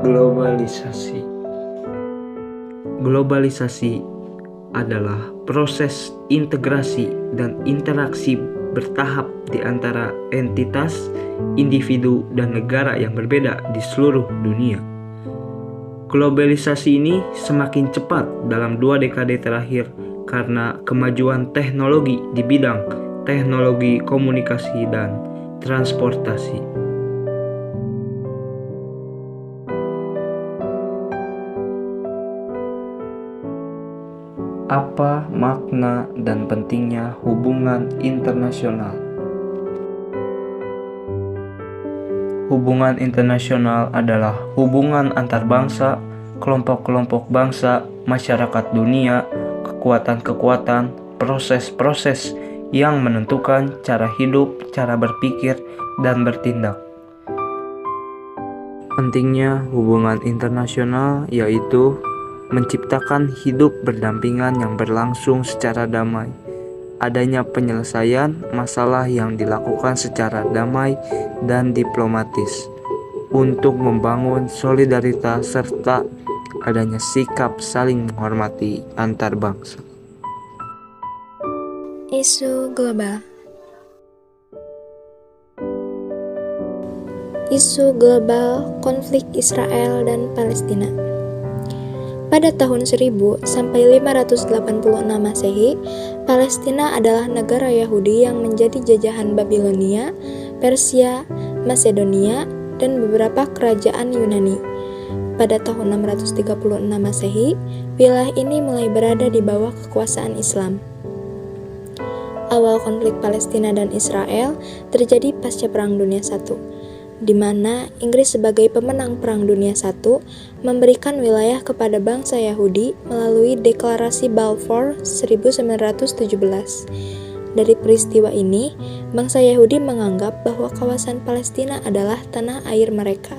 Globalisasi. Globalisasi adalah proses integrasi dan interaksi bertahap di antara entitas, individu, dan negara yang berbeda di seluruh dunia. Globalisasi ini semakin cepat dalam 2 dekade terakhir karena kemajuan teknologi di bidang teknologi komunikasi dan transportasi. Apa makna dan pentingnya hubungan internasional? Hubungan internasional adalah hubungan antar bangsa, kelompok-kelompok bangsa, masyarakat dunia, kekuatan-kekuatan, proses-proses yang menentukan cara hidup, cara berpikir, dan bertindak. Pentingnya hubungan internasional yaitu menciptakan hidup berdampingan yang berlangsung secara damai, adanya penyelesaian masalah yang dilakukan secara damai dan diplomatis, untuk membangun solidaritas serta adanya sikap saling menghormati antar bangsa. Isu global. Isu global konflik Israel dan Palestina. Pada tahun 1000 sampai 586 Masehi, Palestina adalah negara Yahudi yang menjadi jajahan Babilonia, Persia, Masedonia, dan beberapa kerajaan Yunani. Pada tahun 636 Masehi, wilayah ini mulai berada di bawah kekuasaan Islam. Awal konflik Palestina dan Israel terjadi pasca Perang Dunia I, di mana Inggris sebagai pemenang Perang Dunia I memberikan wilayah kepada bangsa Yahudi melalui Deklarasi Balfour 1917. Dari peristiwa ini, bangsa Yahudi menganggap bahwa kawasan Palestina adalah tanah air mereka.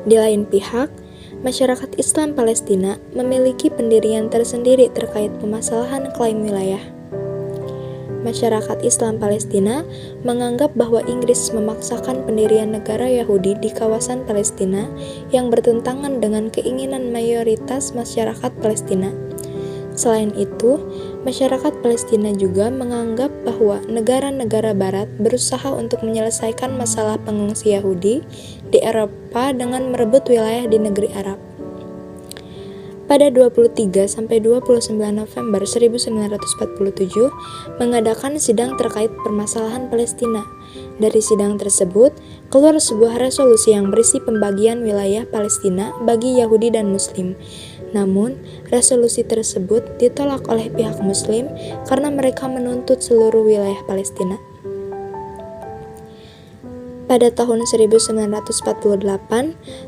Di lain pihak, masyarakat Islam Palestina memiliki pendirian tersendiri terkait permasalahan klaim wilayah. Masyarakat Islam Palestina menganggap bahwa Inggris memaksakan pendirian negara Yahudi di kawasan Palestina yang bertentangan dengan keinginan mayoritas masyarakat Palestina. Selain itu, masyarakat Palestina juga menganggap bahwa negara-negara Barat berusaha untuk menyelesaikan masalah pengungsi Yahudi di Eropa dengan merebut wilayah di negeri Arab. Pada 23 sampai 29 November 1947 mengadakan sidang terkait permasalahan Palestina. Dari sidang tersebut, keluar sebuah resolusi yang berisi pembagian wilayah Palestina bagi Yahudi dan Muslim. Namun, resolusi tersebut ditolak oleh pihak Muslim karena mereka menuntut seluruh wilayah Palestina. Pada tahun 1948,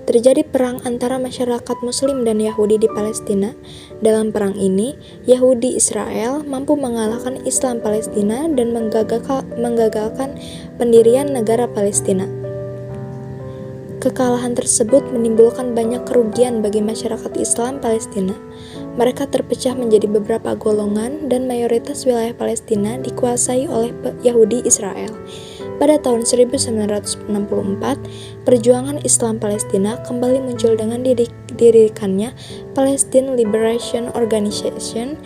terjadi perang antara masyarakat Muslim dan Yahudi di Palestina. Dalam perang ini, Yahudi Israel mampu mengalahkan Islam Palestina dan menggagalkan pendirian negara Palestina. Kekalahan tersebut menimbulkan banyak kerugian bagi masyarakat Islam Palestina. Mereka terpecah menjadi beberapa golongan dan mayoritas wilayah Palestina dikuasai oleh Yahudi Israel. Pada tahun 1964, perjuangan Islam Palestina kembali muncul dengan didirikannya Palestine Liberation Organization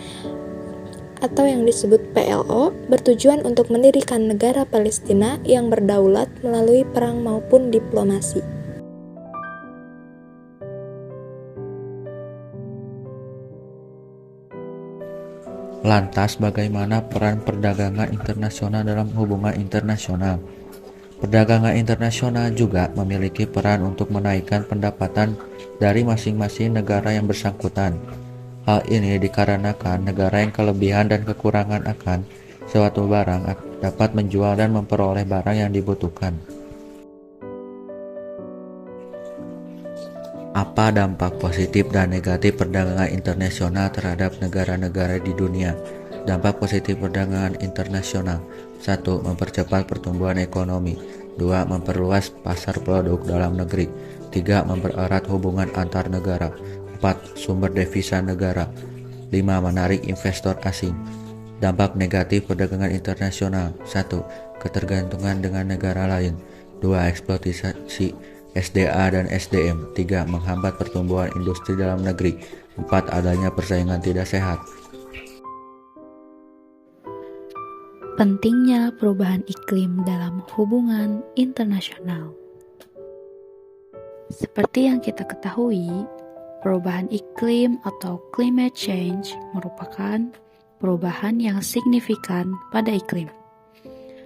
atau yang disebut PLO, bertujuan untuk mendirikan negara Palestina yang berdaulat melalui perang maupun diplomasi. Lantas, bagaimana peran perdagangan internasional dalam hubungan internasional? Perdagangan internasional juga memiliki peran untuk menaikkan pendapatan dari masing-masing negara yang bersangkutan. Hal ini dikarenakan negara yang kelebihan dan kekurangan akan suatu barang dapat menjual dan memperoleh barang yang dibutuhkan. Apa dampak positif dan negatif perdagangan internasional terhadap negara-negara di dunia? Dampak positif perdagangan internasional: 1. Mempercepat pertumbuhan ekonomi. 2. Memperluas pasar produk dalam negeri. 3. Mempererat hubungan antar negara. 4. Sumber devisa negara. 5. Menarik investor asing. Dampak negatif perdagangan internasional: 1. Ketergantungan dengan negara lain. 2. Eksploitasi SDA dan SDM. 3. Menghambat pertumbuhan industri dalam negeri. 4. Adanya persaingan tidak sehat. Pentingnya perubahan iklim dalam hubungan internasional. Seperti yang kita ketahui, perubahan iklim atau climate change merupakan perubahan yang signifikan pada iklim,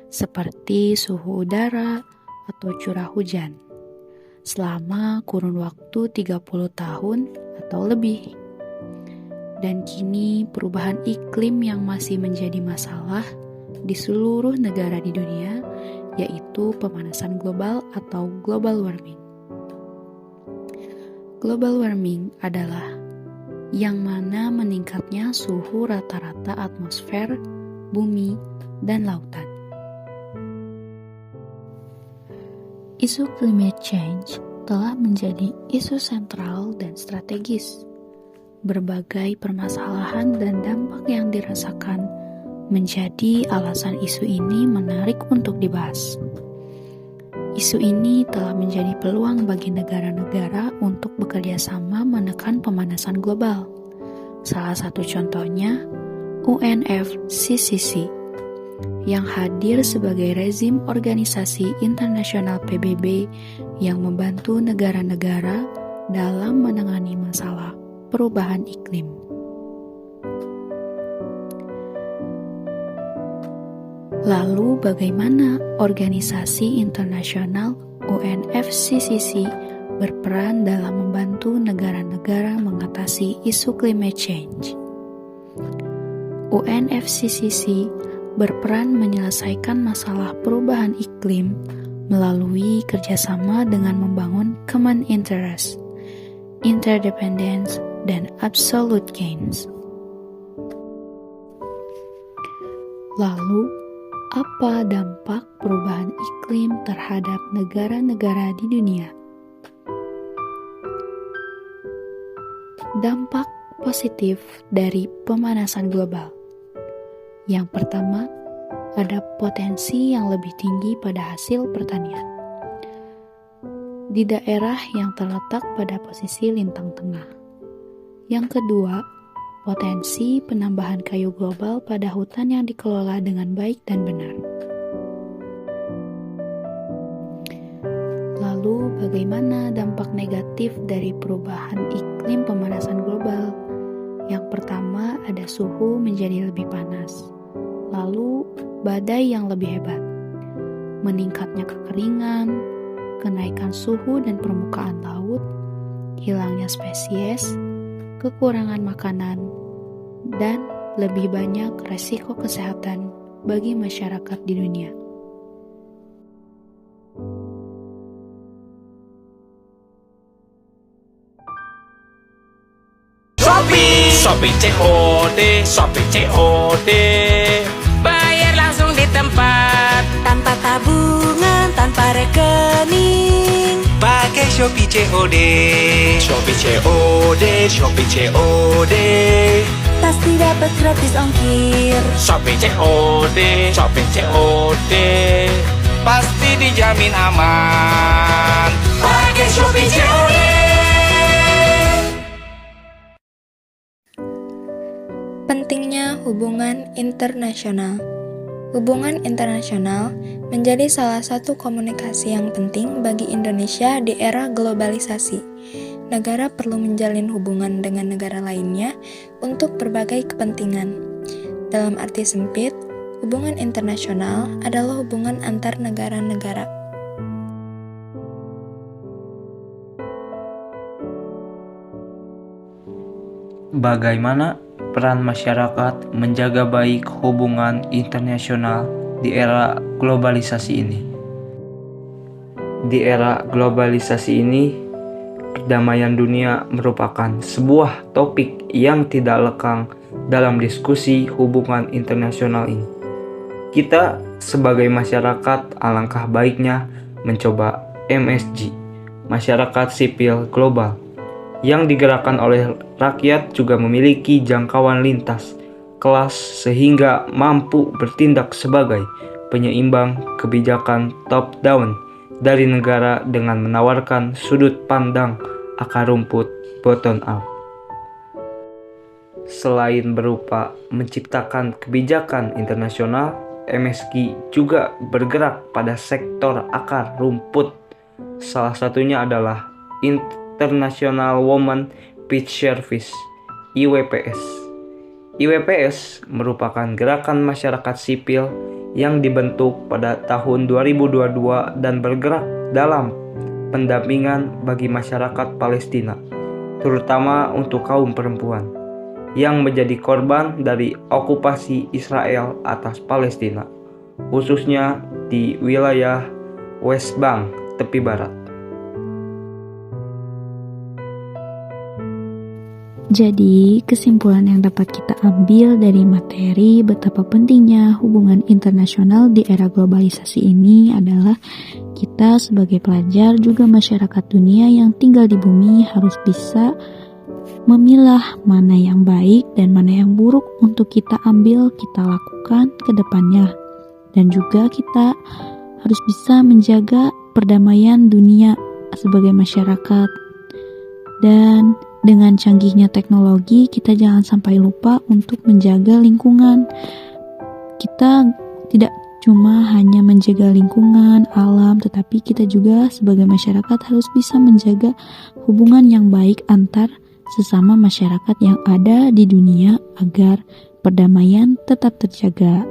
seperti suhu udara atau curah hujan, selama kurun waktu 30 tahun atau lebih. Dan kini perubahan iklim yang masih menjadi masalah di seluruh negara di dunia, yaitu pemanasan global atau global warming. Global warming adalah yang mana meningkatnya suhu rata-rata atmosfer, bumi, dan lautan. Isu climate change telah menjadi isu sentral dan strategis. Berbagai permasalahan dan dampak yang dirasakan menjadi alasan isu ini menarik untuk dibahas. Isu ini telah menjadi peluang bagi negara-negara untuk bekerja sama menekan pemanasan global. Salah satu contohnya UNFCCC yang hadir sebagai rezim organisasi internasional PBB yang membantu negara-negara dalam menangani masalah perubahan iklim. Lalu bagaimana organisasi internasional UNFCCC berperan dalam membantu negara-negara mengatasi isu climate change? UNFCCC berperan menyelesaikan masalah perubahan iklim melalui kerjasama dengan membangun common interest, interdependence, dan absolute gains. Lalu, apa dampak perubahan iklim terhadap negara-negara di dunia? Dampak positif dari pemanasan global. Yang pertama, ada potensi yang lebih tinggi pada hasil pertanian. Di daerah yang terletak pada posisi lintang tengah. Yang kedua, potensi penambahan kayu global pada hutan yang dikelola dengan baik dan benar. Lalu, bagaimana dampak negatif dari perubahan iklim pemanasan global? Yang pertama, ada suhu menjadi lebih panas. Lalu, badai yang lebih hebat. Meningkatnya kekeringan, kenaikan suhu dan permukaan laut, hilangnya spesies, kekurangan makanan, dan lebih banyak resiko kesehatan bagi masyarakat di dunia. Shopee COD, Shopee COD. Bayar langsung di tempat, tanpa tabungan, tanpa rekening. pakai Shopee COD. Shopee COD, Shopee COD. Pasti dapat gratis ongkir. Shopee COD, Shopee COD. Pasti dijamin aman. Pakai Shopee COD. Pentingnya hubungan internasional. Hubungan internasional menjadi salah satu komunikasi yang penting bagi Indonesia di era globalisasi. Negara perlu menjalin hubungan dengan negara lainnya untuk berbagai kepentingan. Dalam arti sempit, hubungan internasional adalah hubungan antar negara-negara. Bagaimana peran masyarakat menjaga baik hubungan internasional di era globalisasi ini? Di era globalisasi ini, perdamaian dunia merupakan sebuah topik yang tidak lekang dalam diskusi hubungan internasional ini. Kita sebagai masyarakat alangkah baiknya mencoba MSG, Masyarakat Sipil Global, yang digerakkan oleh rakyat juga memiliki jangkauan lintas kelas sehingga mampu bertindak sebagai penyeimbang kebijakan top-down dari negara dengan menawarkan sudut pandang akar rumput bottom up. Selain berupa menciptakan kebijakan internasional, MSG juga bergerak pada sektor akar rumput. Salah satunya adalah International Women Peace Service (IWPS). IWPS merupakan gerakan masyarakat sipil yang dibentuk pada tahun 2022 dan bergerak dalam pendampingan bagi masyarakat Palestina, terutama untuk kaum perempuan yang menjadi korban dari okupasi Israel atas Palestina, khususnya di wilayah West Bank tepi barat. Jadi, kesimpulan yang dapat kita ambil dari materi betapa pentingnya hubungan internasional di era globalisasi ini adalah kita sebagai pelajar juga masyarakat dunia yang tinggal di bumi harus bisa memilah mana yang baik dan mana yang buruk untuk kita ambil, kita lakukan ke depannya. Dan juga kita harus bisa menjaga perdamaian dunia sebagai masyarakat. Dan dengan canggihnya teknologi, kita jangan sampai lupa untuk menjaga lingkungan. Kita tidak cuma hanya menjaga lingkungan, alam, tetapi kita juga sebagai masyarakat harus bisa menjaga hubungan yang baik antar sesama masyarakat yang ada di dunia agar perdamaian tetap terjaga.